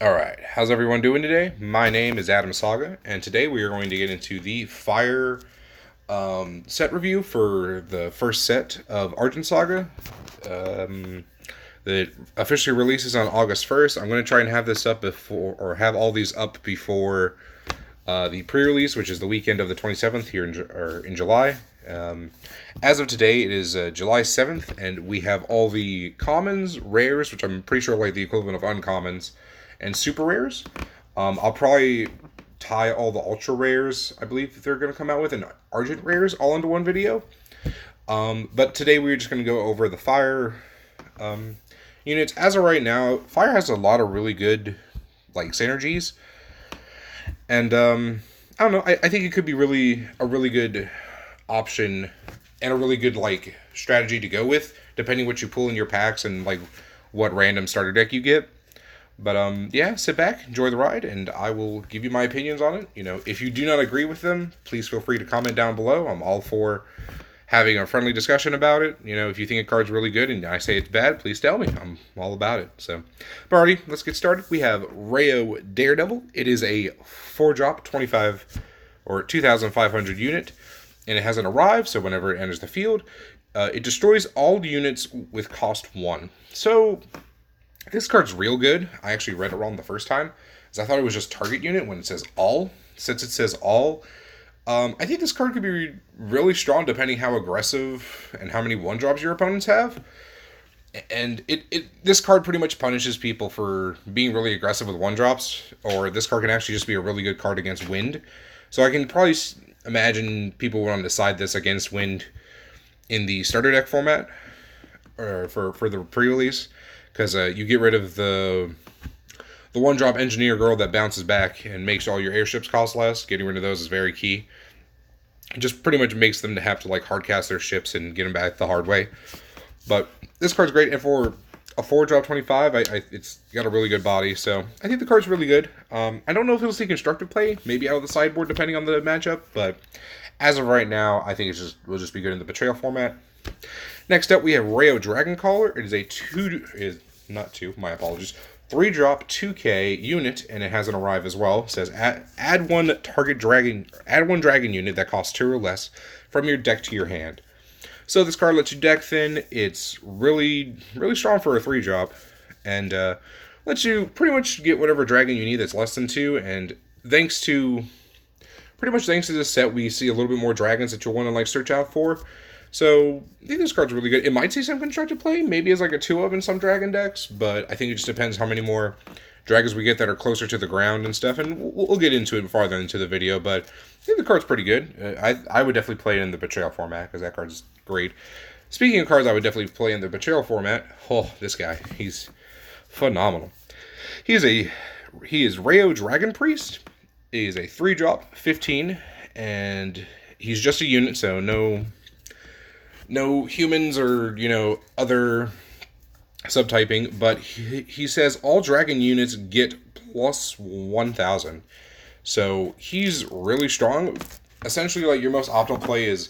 Alright, how's everyone doing today? My name is Argent Saga, and today we are going to get into the Fire set review for the first set of Argent Saga. That officially releases on August 1st. I'm going to try and have this up before, or have all these up before the pre-release, which is the weekend of the 27th here in July. As of today, it is July 7th, and we have all the commons, rares, which I'm pretty sure like the equivalent of uncommons, and super rares. I'll probably tie all the ultra rares, I believe they're going to come out with, and Argent rares all into one video. But today we're just going to go over the Fire units. As of right now, Fire has a lot of really good like synergies. And I don't know, I think it could be a really good option and a really good like strategy to go with, depending what you pull in your packs and like what random starter deck you get. But yeah, sit back, enjoy the ride, and I will give you my opinions on it. You know, if you do not agree with them, please feel free to comment down below. I'm all for having a friendly discussion about it. You know, if you think a card's really good and I say it's bad, please tell me. I'm all about it. So, but already, let's get started. We have Rayo Daredevil. It is a 4-drop, 25 or 2,500 unit, and it hasn't arrived, so whenever it enters the field, it destroys all units with cost 1. So, this card's real good. I actually read it wrong the first time, because I thought it was just target unit when it says all. Since it says all, I think this card could be really strong depending how aggressive and how many 1-drops your opponents have. And this card pretty much punishes people for being really aggressive with 1-drops, or this card can actually just be a really good card against wind. So I can probably imagine people want to decide this against wind in the starter deck format, or for the pre-release, because you get rid of the 1-drop engineer girl that bounces back and makes all your airships cost less. Getting rid of those is very key. It just pretty much makes them to have to like hardcast their ships and get them back the hard way. But this card's great, and for a 4-drop 25, it's got a really good body, so I think the card's really good. I don't know if it'll see constructive play, maybe out of the sideboard depending on the matchup, but as of right now, I think will just be good in the Betrayal format. Next up, we have Rayo Dragoncaller. It is a 3-drop 2K unit, and it has an arrive as well. It says add one dragon unit that costs 2 or less from your deck to your hand. So this card lets you deck thin. It's really, really strong for a 3-drop, and lets you pretty much get whatever dragon you need that's less than 2. And thanks to this set, we see a little bit more dragons that you'll want to like search out for. So I think this card's really good. It might see some constructed play, maybe as like a 2-of in some dragon decks, but I think it just depends how many more dragons we get that are closer to the ground and stuff, and we'll get into it farther into the video, but I think the card's pretty good. I would definitely play it in the Betrayal format, because that card's great. Speaking of cards I would definitely play in the Betrayal format, oh, this guy, he's phenomenal. He is Rayo Dragon Priest. He is a 3-drop, 15, and he's just a unit, so no humans or, you know, other subtyping, but he says all dragon units get plus 1,000. So he's really strong. Essentially, like, your most optimal play is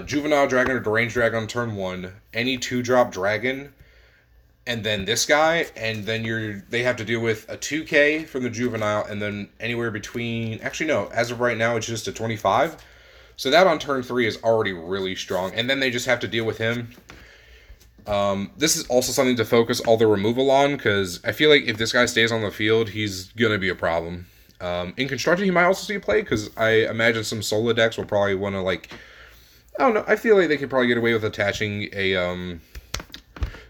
Juvenile Dragon or Deranged Dragon on turn 1, any 2-drop dragon, and then this guy, and then they have to deal with a 2K from the Juvenile, and then anywhere between, actually no, as of right now it's just a 25. So that on turn 3 is already really strong. And then they just have to deal with him. This is also something to focus all the removal on, because I feel like if this guy stays on the field, he's going to be a problem. In Constructed, he might also see a play, because I imagine some solo decks will probably want to, like, I don't know, I feel like they could probably get away with attaching a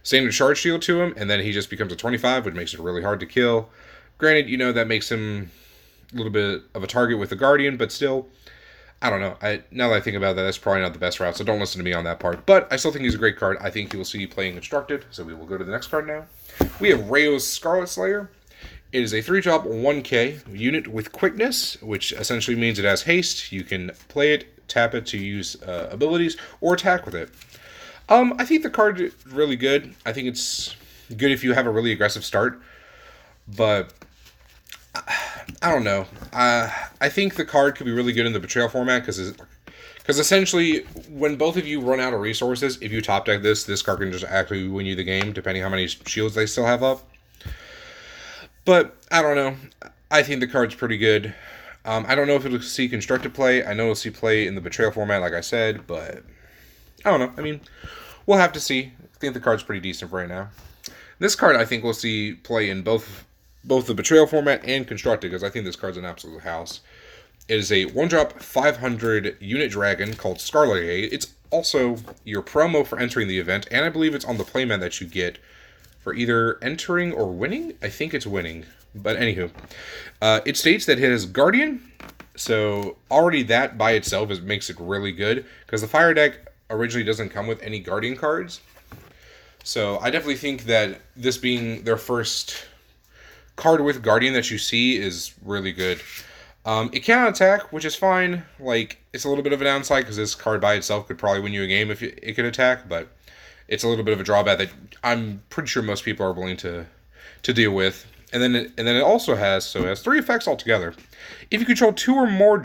standard charge shield to him, and then he just becomes a 25, which makes it really hard to kill. Granted, you know, that makes him a little bit of a target with the Guardian, but still, I don't know. Now that I think about that, that's probably not the best route, so don't listen to me on that part. But I still think he's a great card. I think he will see playing Constructed, so we will go to the next card now. We have Rayo's Scarlet Slayer. It is a 3-drop 1K unit with quickness, which essentially means it has haste. You can play it, tap it to use abilities, or attack with it. I think the card is really good. I think it's good if you have a really aggressive start, but I don't know. I think the card could be really good in the Betrayal format, because essentially, when both of you run out of resources, if you top deck this card can just actually win you the game, depending how many shields they still have up. But I don't know. I think the card's pretty good. I don't know if it'll see constructed play. I know it'll see play in the Betrayal format, like I said, but I don't know. I mean, we'll have to see. I think the card's pretty decent for right now. This card, I think, we'll see play in both the Betrayal format and constructed, because I think this card's an absolute house. It is a 1-drop 500 unit dragon called Skarloey. It's also your promo for entering the event, and I believe it's on the playmat that you get for either entering or winning. I think it's winning. But anywho, it states that it has Guardian, so already that by itself makes it really good, because the Fire deck originally doesn't come with any Guardian cards. So I definitely think that this being their first card with Guardian that you see is really good. It cannot attack, which is fine. Like, it's a little bit of a downside, because this card by itself could probably win you a game if it could attack, but it's a little bit of a drawback that I'm pretty sure most people are willing to deal with. And then it also has 3 effects altogether. If you control 2 or more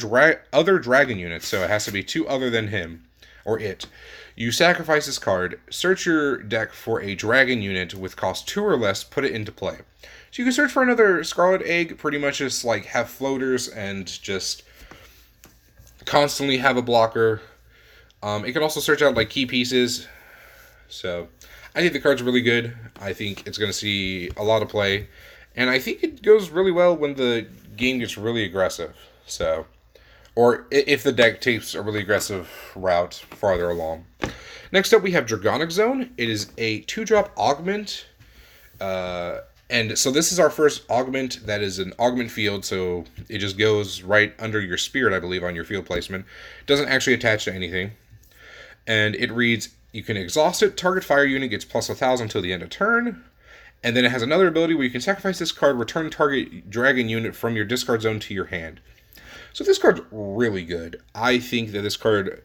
other dragon units, so it has to be 2 other than him or it, you sacrifice this card, search your deck for a dragon unit with cost 2 or less, put it into play. So you can search for another Scarlet Egg, pretty much just like have floaters and just constantly have a blocker. It can also search out like key pieces. So I think the card's really good. I think it's going to see a lot of play. And I think it goes really well when the game gets really aggressive. So, or if the deck takes a really aggressive route farther along. Next up, we have Dragonic Zone. It is a 2-drop augment. And so this is our first augment that is an augment field. So it just goes right under your spirit, I believe, on your field placement. It doesn't actually attach to anything. And it reads, you can exhaust it. Target fire unit gets plus 1,000 until the end of turn. And then it has another ability where you can sacrifice this card, return target dragon unit from your discard zone to your hand. So this card's really good. I think that this card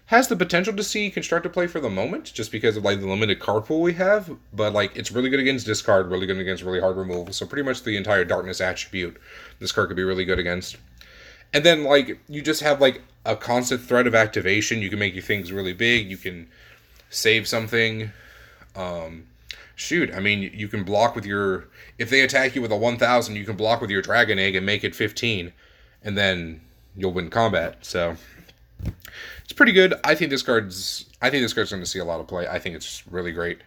has the potential to see constructed play for the moment, just because of like the limited card pool we have. But like, it's really good against discard, really good against really hard removal. So pretty much the entire darkness attribute, this card could be really good against. And then like, you just have like a constant threat of activation. You can make your things really big. You can save something. Shoot, I mean, you can block with your... If they attack you with a 1,000, you can block with your Dragon Egg and make it 15. And then you'll win combat. So, it's pretty good. I think this card's going to see a lot of play. I think it's really great.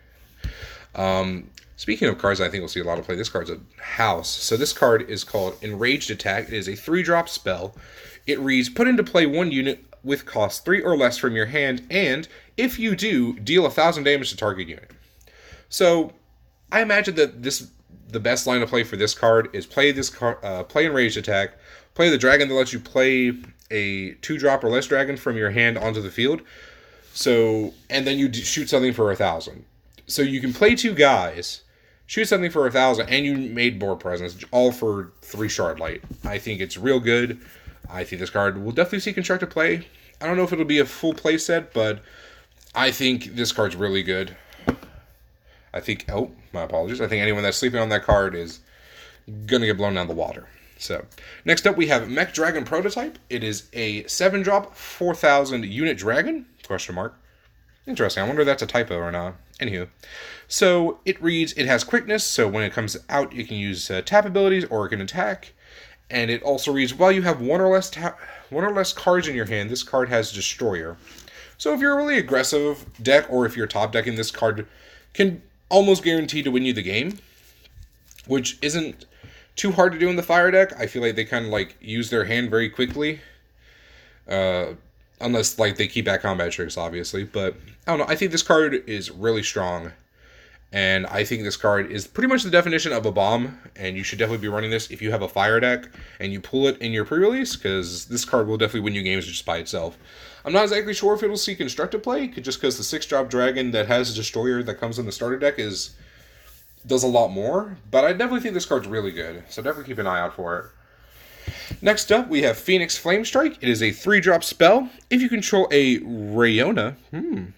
Speaking of cards I think we'll see a lot of play, this card's a house. So this card is called Enraged Attack. It is a 3-drop spell. It reads, put into play 1 unit with cost 3 or less from your hand, and if you do, deal 1,000 damage to target unit. So, I imagine that the best line of play for this card is play Enraged Attack, play the dragon that lets you play a 2-drop or less dragon from your hand onto the field. So, and then you shoot something for 1,000. So you can play 2 guys, shoot something for 1,000, and you made board presence, all for 3 shard light. I think it's real good. I think this card will definitely see constructed play. I don't know if it'll be a full play set, but I think this card's really good. I think, oh, my apologies. I think anyone that's sleeping on that card is going to get blown down the water. So, next up we have Mech Dragon Prototype. It is a 7-drop, 4,000 unit dragon, question mark. Interesting, I wonder if that's a typo or not. Anywho, so it reads, it has quickness, so when it comes out, you can use tap abilities or it can attack. And it also reads, while you have one or less cards in your hand, this card has Destroyer. So if you're a really aggressive deck, or if you're top decking, this card can almost guarantee to win you the game, which isn't too hard to do in the Fire deck. I feel like they kind of like use their hand very quickly, unless like they keep back combat tricks, obviously. But I don't know. I think this card is really strong, and I think this card is pretty much the definition of a bomb. And you should definitely be running this if you have a Fire deck and you pull it in your pre-release, because this card will definitely win you games just by itself. I'm not exactly sure if it'll see constructed play, just because the 6-drop dragon that has a Destroyer that comes in the starter deck does a lot more, but I definitely think this card's really good, so definitely keep an eye out for it. Next up, we have Phoenix Flame Strike. It is a 3-drop spell. If you control a Raeona,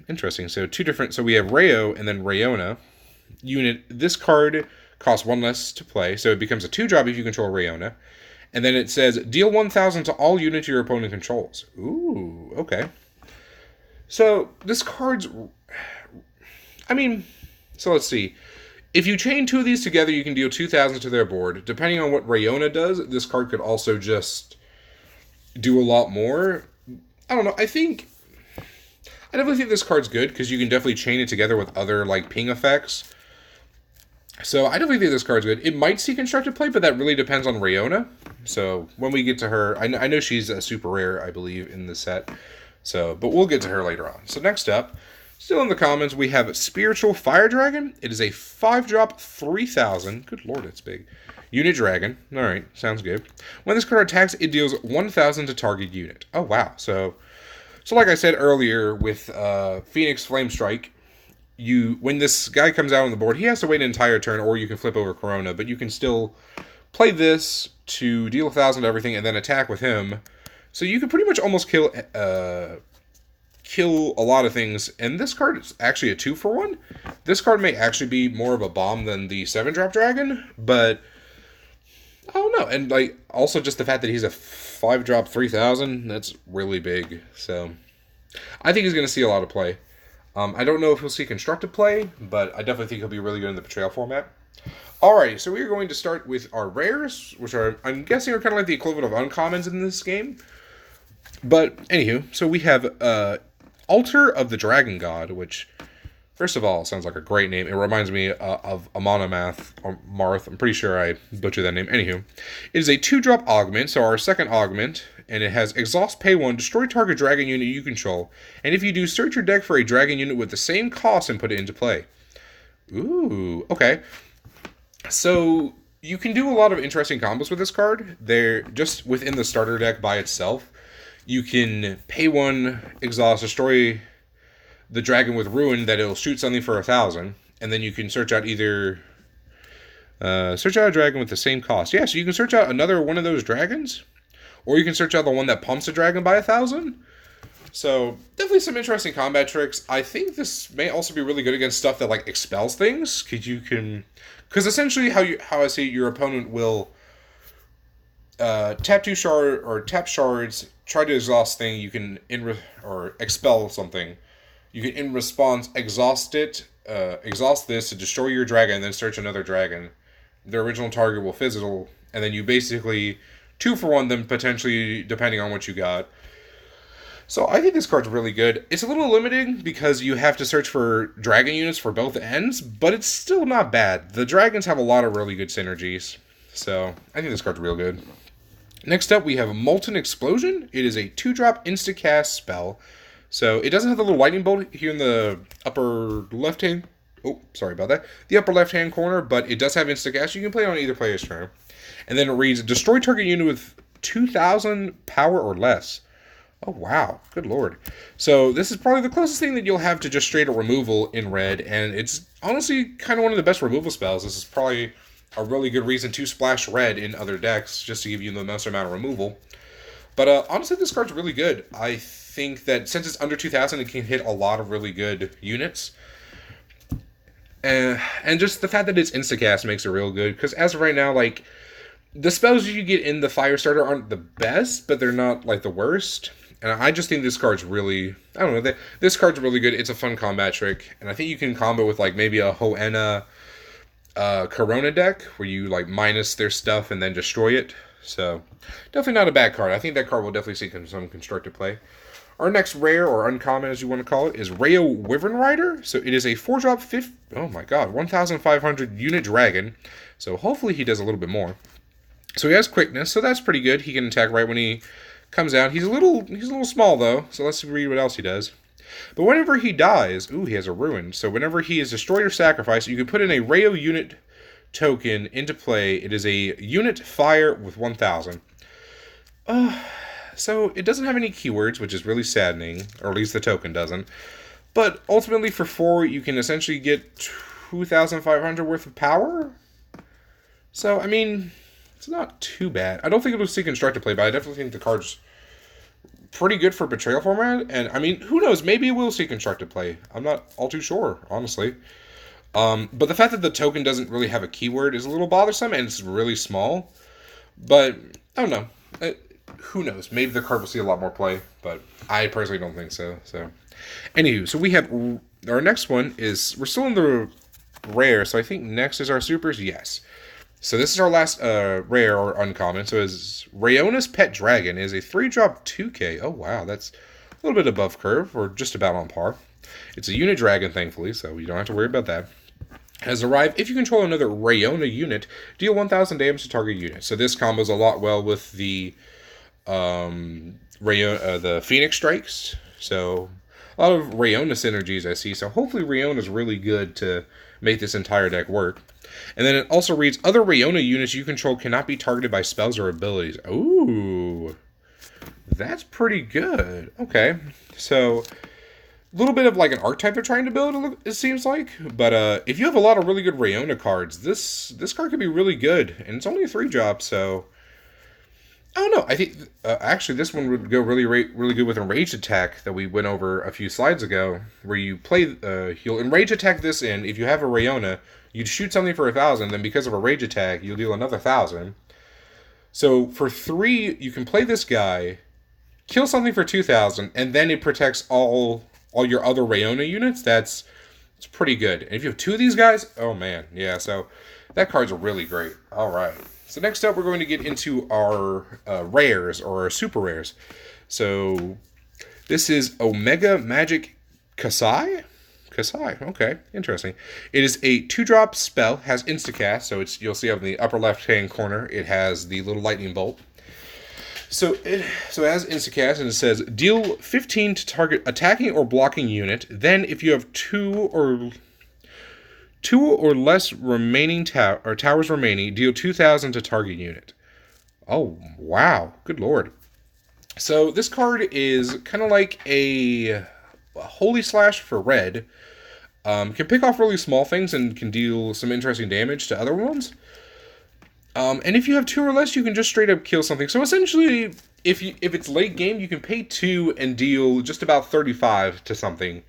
interesting, so we have Rayo and then Raeona unit. This card costs 1 less to play, so it becomes a 2-drop if you control Raeona. And then it says, deal 1,000 to all units your opponent controls. Ooh, okay. So, this card's... I mean, so let's see. If you chain two of these together, you can deal 2,000 to their board. Depending on what Raeona does, this card could also just do a lot more. I don't know. I definitely think this card's good because you can definitely chain it together with other like ping effects. So I definitely think this card's good. It might see constructed play, but that really depends on Raeona. So when we get to her, I know she's a super rare, I believe, in the set. So, but we'll get to her later on. So next up, still in the commons, we have Spiritual Fire Dragon. It is a 5-drop, 3,000. Good lord, it's big. Unit Dragon. Alright, sounds good. When this card attacks, it deals 1,000 to target unit. Oh, wow. So like I said earlier with Phoenix Flame Strike, when this guy comes out on the board, he has to wait an entire turn, or you can flip over Corona, but you can still play this to deal 1,000 to everything and then attack with him. So you can pretty much almost kill a lot of things. And this card is actually a 2-for-1. This card may actually be more of a bomb than the 7-drop dragon, but I don't know. And like also just the fact that he's a 5-drop 3,000, that's really big. So I think he's going to see a lot of play. I don't know if he'll see constructed play, but I definitely think he'll be really good in the Betrayal format. Alrighty, so we're going to start with our rares, which I'm guessing are kind of like the equivalent of uncommons in this game. But anywho, so we have Altar of the Dragon God, which, first of all, sounds like a great name. It reminds me of Amonamath, or Marth. I'm pretty sure I butchered that name. Anywho, it is a 2-drop augment, so our second augment, and it has Exhaust Pay 1, destroy target dragon unit you control, and if you do, search your deck for a dragon unit with the same cost and put it into play. Ooh, okay. So you can do a lot of interesting combos with this card. They're just within the starter deck by itself. You can pay 1, exhaust, destroy the dragon with ruin that it'll shoot something for 1,000, and then you can search out either search out a dragon with the same cost. Yeah, so you can search out another one of those dragons, or you can search out the one that pumps a dragon by 1,000. So definitely some interesting combat tricks. I think this may also be really good against stuff that like expels things, because essentially how I see your opponent will tap 2 shards, try to exhaust thing. You can or expel something. You can in response exhaust this to destroy your dragon, and then search another dragon. The original target will fizzle, and then you basically 2-for-1 them potentially depending on what you got. So I think this card's really good. It's a little limiting because you have to search for dragon units for both ends, but it's still not bad. The dragons have a lot of really good synergies. So I think this card's real good. Next up, we have Moulton Explosion. It is a 2-drop insta-cast spell. So it doesn't have the little lightning bolt here in the upper left-hand... Oh, sorry about that. The upper left-hand corner, but it does have insta-cast. You can play it on either player's turn. And then it reads, destroy target unit with 2,000 power or less. Oh, wow. Good lord. So this is probably the closest thing that you'll have to just straight-up removal in red, and it's honestly kind of one of the best removal spells. This is probably a really good reason to splash red in other decks, just to give you the most amount of removal. But honestly, this card's really good. I think that since it's under 2,000, it can hit a lot of really good units. And just the fact that it's insta-cast makes it real good, because as of right now, like, the spells you get in the Fire Starter aren't the best, but they're not, like, the worst. And I just think this card's really... I don't know. This card's really good. It's a fun combat trick. And I think you can combo with, like, maybe a Raeona Corona deck, where you, like, minus their stuff and then destroy it. So, definitely not a bad card. I think that card will definitely see some constructed play. Our next rare, or uncommon as you want to call it, is Rayo Wyvern Rider. So it is a 4-drop 1,500 unit dragon. So hopefully he does a little bit more. So he has quickness, so that's pretty good. He can attack right when he comes out. He's a little small though, so let's read what else he does. But whenever he dies, he has a ruin. So whenever he is destroyed or sacrificed, you can put in a Rayo unit token into play. It is a unit fire with 1,000. So it doesn't have any keywords, which is really saddening, or at least the token doesn't. But ultimately for 4, you can essentially get 2,500 worth of power. So, I mean, it's not too bad. I don't think it'll see constructed play, but I definitely think the card's pretty good for Betrayal format. And, I mean, who knows? Maybe it will see constructed play. I'm not all too sure, honestly. But the fact that the token doesn't really have a keyword is a little bothersome, and it's really small. But, I don't know. Who knows? Maybe the card will see a lot more play, but I personally don't think so. Anywho, so we have... Our next one is... We're still in the rare, so I think next is our supers. Yes. So this is our last rare or uncommon. So is Rayona's Pet Dragon is a 3-drop 2K. Oh wow, that's a little bit above curve, or just about on par. It's a unit dragon, thankfully, so you don't have to worry about that. Has arrived. If you control another Raeona unit, deal 1,000 damage to target unit. So this combos a lot well with the the Phoenix Strikes. So a lot of Raeona synergies I see. So hopefully Raeona is really good to make this entire deck work. And then it also reads, other Raeona units you control cannot be targeted by spells or abilities. Ooh, that's pretty good. Okay, so a little bit of like an archetype they're trying to build, it seems like. But if you have a lot of really good Raeona cards, this card could be really good. And it's only a 3-drop, so I don't know. I think actually this one would go really good with Enraged Attack that we went over a few slides ago, where you play you'll Enraged Attack this in. If you have a Raeona, you'd shoot something for 1,000, then because of a Rage Attack, you'll deal another 1,000. So for 3, you can play this guy, kill something for 2,000, and then it protects all your other Raeona units. It's pretty good. And if you have 2 of these guys, oh man, yeah. So that card's really great. All right. So next up, we're going to get into our rares, or our super rares. So this is Omega Magic Casaya? Casaya, okay, interesting. It is a 2-drop spell, has instacast, so you'll see up in the upper left-hand corner, it has the little lightning bolt. So it has instacast, and it says, deal 15 to target attacking or blocking unit, then if you have 2 or less remaining towers remaining, deal 2,000 to target unit. Oh, wow. Good lord. So this card is kind of like a Holy Slash for red. Can pick off really small things and can deal some interesting damage to other ones. And if you have 2 or less, you can just straight up kill something. So essentially, if it's late game, you can pay 2 and deal just about 35 to something.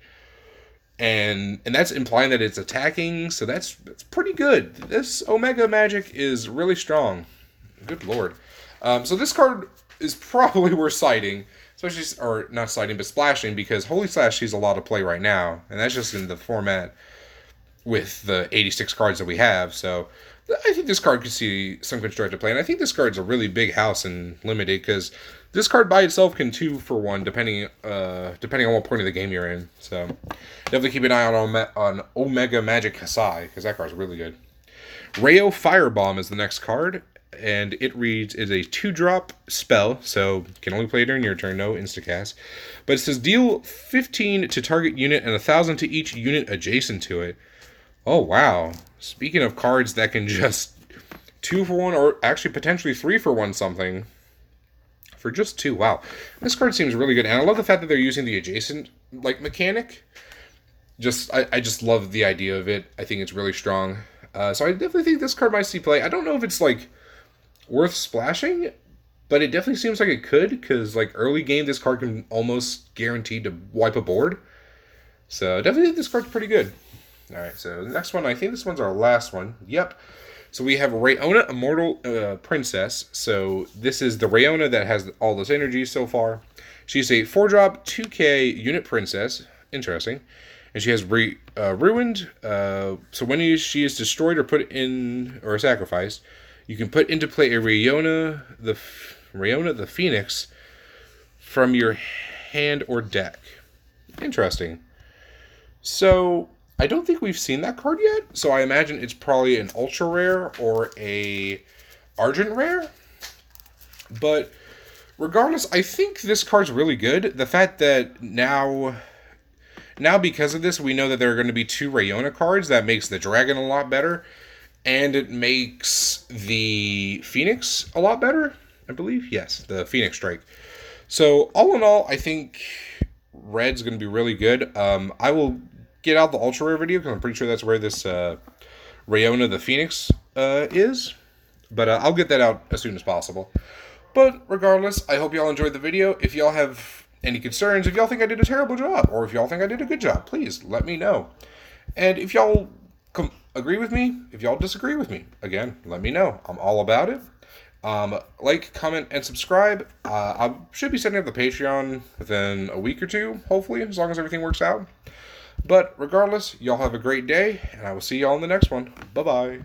And that's implying that it's attacking, so that's pretty good. This Omega Magic is really strong. Good lord. So this card is probably worth citing, especially, or not citing, but splashing, because Holy Slash sees a lot of play right now, and that's just in the format with the 86 cards that we have. So I think this card could see some constructive play, and I think this card's a really big house in Limited, because this card by itself can 2 for 1, depending on what point of the game you're in. So definitely keep an eye on Omega Magic Casai, because that card's really good. Rayo Firebomb is the next card, and it reads, is a 2-drop spell, so can only play during your turn, no instacast. But it says deal 15 to target unit and 1,000 to each unit adjacent to it. Oh wow. Speaking of cards that can just 2 for 1, or actually potentially 3 for 1 something. For just 2, wow. This card seems really good, and I love the fact that they're using the adjacent mechanic. I just love the idea of it. I think it's really strong. So I definitely think this card might see play. I don't know if it's worth splashing, but it definitely seems like it could, because early game this card can almost guaranteed to wipe a board. So I definitely think this card's pretty good. All right, so the next one, I think this one's our last one. Yep. So we have Raeona Immortal Princess. So this is the Raeona that has all this energy so far. She's a 4-drop 2K unit princess. Interesting. And she has ruined. So when she is destroyed or put in or sacrificed, you can put into play a Raeona the Phoenix from your hand or deck. Interesting. So I don't think we've seen that card yet, so I imagine it's probably an ultra rare or a Argent rare. But regardless, I think this card's really good. The fact that now because of this, we know that there are going to be 2 Raeona cards. That makes the Dragon a lot better, and it makes the Phoenix a lot better, I believe. Yes, the Phoenix Strike. So all in all, I think red's going to be really good. I will get out the ultra rare video, because I'm pretty sure that's where this Raeona the Phoenix is. But I'll get that out as soon as possible. But regardless, I hope y'all enjoyed the video. If y'all have any concerns, if y'all think I did a terrible job, or if y'all think I did a good job, please let me know. And if y'all agree with me, if y'all disagree with me, again, let me know. I'm all about it. Like, comment, and subscribe. I should be setting up the Patreon within a week or 2, hopefully, as long as everything works out. But regardless, y'all have a great day, and I will see y'all in the next one. Bye-bye.